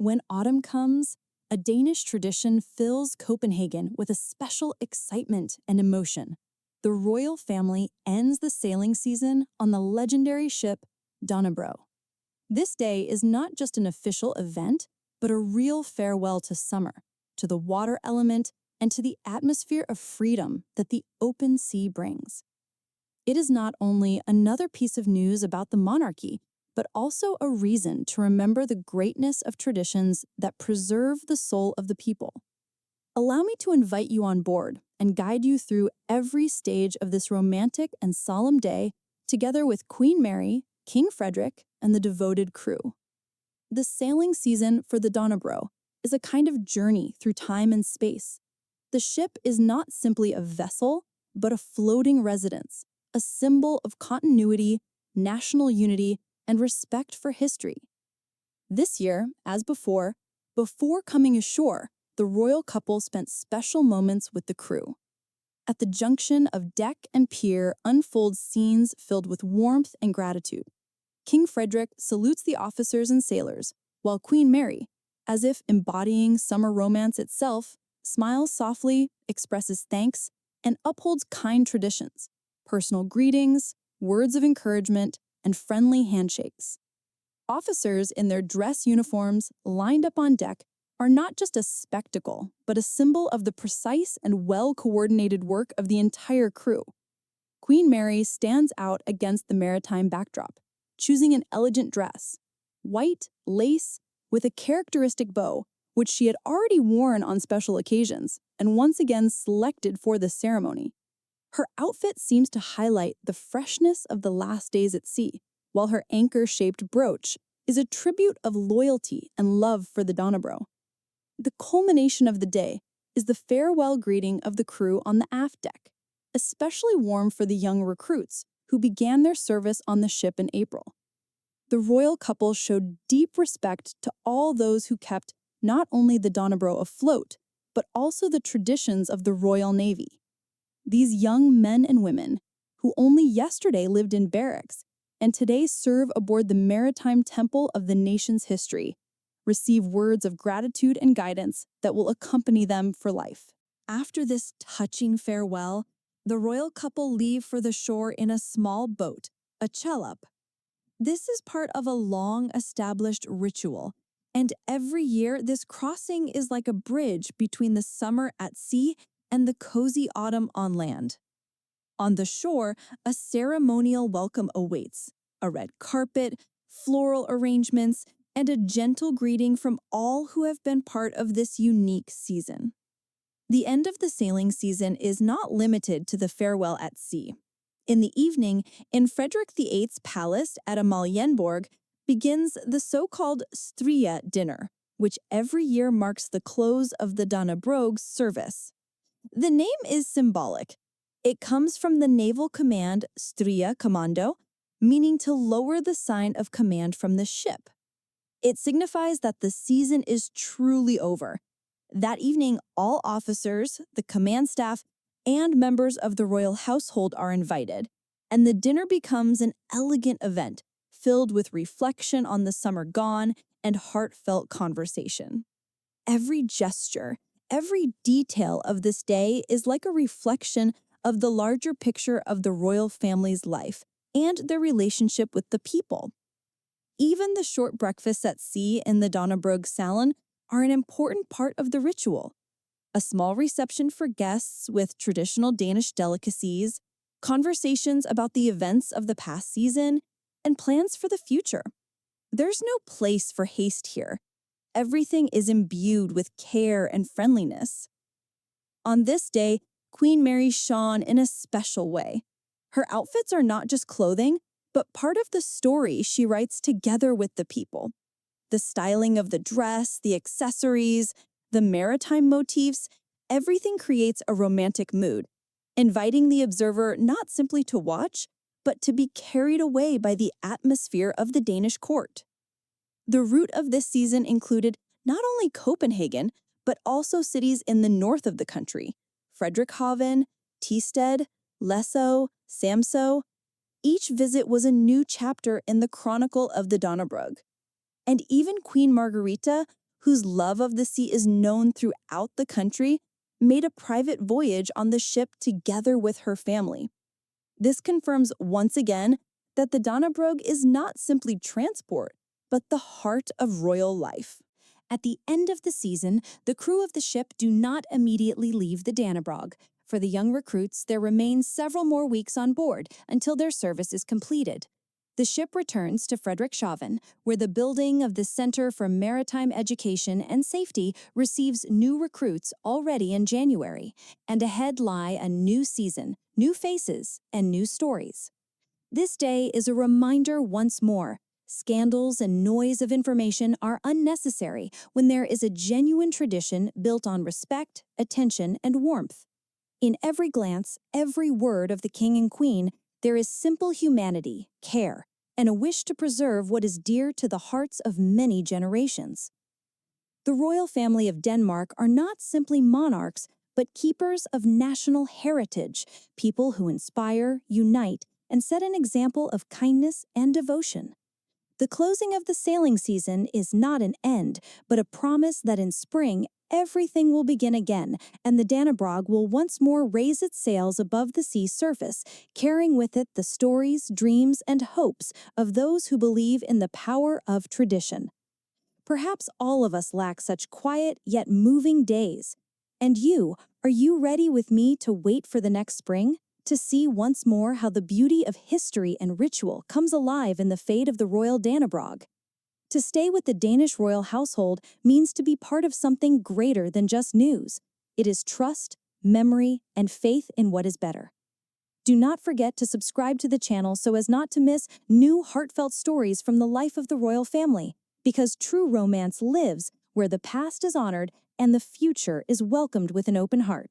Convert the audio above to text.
When autumn comes, a Danish tradition fills Copenhagen with a special excitement and emotion. The royal family ends the sailing season on the legendary ship Dannebrog. This day is not just an official event, but a real farewell to summer, to the water element, and to the atmosphere of freedom that the open sea brings. It is not only another piece of news about the monarchy, but also a reason to remember the greatness of traditions that preserve the soul of the people. Allow me to invite you on board and guide you through every stage of this romantic and solemn day, together with Queen Mary, King Frederik, and the devoted crew. The sailing season for the Dannebrog is a kind of journey through time and space. The ship is not simply a vessel, but a floating residence, a symbol of continuity, national unity, and respect for history. This year, as before coming ashore, the royal couple spent special moments with the crew. At the junction of deck and pier unfolds scenes filled with warmth and gratitude. King Frederik salutes the officers and sailors, while Queen Mary, as if embodying summer romance itself, smiles softly, expresses thanks, and upholds kind traditions, personal greetings, words of encouragement, and friendly handshakes. Officers in their dress uniforms, lined up on deck, are not just a spectacle, but a symbol of the precise and well-coordinated work of the entire crew. Queen Mary stands out against the maritime backdrop, choosing an elegant dress, white lace with a characteristic bow, which she had already worn on special occasions and once again selected for the ceremony. Her outfit seems to highlight the freshness of the last days at sea, while her anchor-shaped brooch is a tribute of loyalty and love for the Dannebrog. The culmination of the day is the farewell greeting of the crew on the aft deck, especially warm for the young recruits who began their service on the ship in April. The royal couple showed deep respect to all those who kept not only the Dannebrog afloat, but also the traditions of the Royal Navy. These young men and women, who only yesterday lived in barracks and today serve aboard the maritime temple of the nation's history, receive words of gratitude and guidance that will accompany them for life. After this touching farewell, the royal couple leave for the shore in a small boat, a chalop. This is part of a long-established ritual, and every year this crossing is like a bridge between the summer at sea and the cozy autumn on land. On the shore, a ceremonial welcome awaits, a red carpet, floral arrangements, and a gentle greeting from all who have been part of this unique season. The end of the sailing season is not limited to the farewell at sea. In the evening, in Frederik VIII's palace at Amalienborg, begins the so-called Stria dinner, which every year marks the close of the Dannebrog's service. The name is symbolic. It comes from the naval command Stria Commando, meaning to lower the sign of command from the ship. It signifies that the season is truly over. That evening, all officers, the command staff, and members of the royal household are invited, and the dinner becomes an elegant event filled with reflection on the summer gone and heartfelt conversation. Every gesture, every detail of this day is like a reflection of the larger picture of the royal family's life and their relationship with the people. Even the short breakfasts at sea in the Dannebrog salon are an important part of the ritual. A small reception for guests with traditional Danish delicacies, conversations about the events of the past season, and plans for the future. There's no place for haste here. Everything is imbued with care and friendliness. On this day, Queen Mary shone in a special way. Her outfits are not just clothing, but part of the story she writes together with the people. The styling of the dress, the accessories, the maritime motifs, everything creates a romantic mood, inviting the observer not simply to watch, but to be carried away by the atmosphere of the Danish court. The route of this season included not only Copenhagen, but also cities in the north of the country, Frederikshavn, Tisted, Lesso, Samso. Each visit was a new chapter in the chronicle of the Dannebrog. And even Queen Margarita, whose love of the sea is known throughout the country, made a private voyage on the ship together with her family. This confirms once again that the Dannebrog is not simply transport, but the heart of royal life. At the end of the season, the crew of the ship do not immediately leave the Dannebrog. For the young recruits, there remains several more weeks on board until their service is completed. The ship returns to Frederik, where the building of the Center for Maritime Education and Safety receives new recruits already in January, and ahead lie a new season, new faces, and new stories. This day is a reminder once more: scandals and noise of information are unnecessary when there is a genuine tradition built on respect, attention, and warmth. In every glance, every word of the king and queen, there is simple humanity, care, and a wish to preserve what is dear to the hearts of many generations. The royal family of Denmark are not simply monarchs, but keepers of national heritage, people who inspire, unite, and set an example of kindness and devotion. The closing of the sailing season is not an end, but a promise that in spring, everything will begin again, and the Dannebrog will once more raise its sails above the sea surface, carrying with it the stories, dreams, and hopes of those who believe in the power of tradition. Perhaps all of us lack such quiet yet moving days. And you, are you ready with me to wait for the next spring? To see once more how the beauty of history and ritual comes alive in the fate of the royal Dannebrog? To stay with the Danish royal household means to be part of something greater than just news. It is trust, memory, and faith in what is better. Do not forget to subscribe to the channel so as not to miss new heartfelt stories from the life of the royal family, because true romance lives where the past is honored and the future is welcomed with an open heart.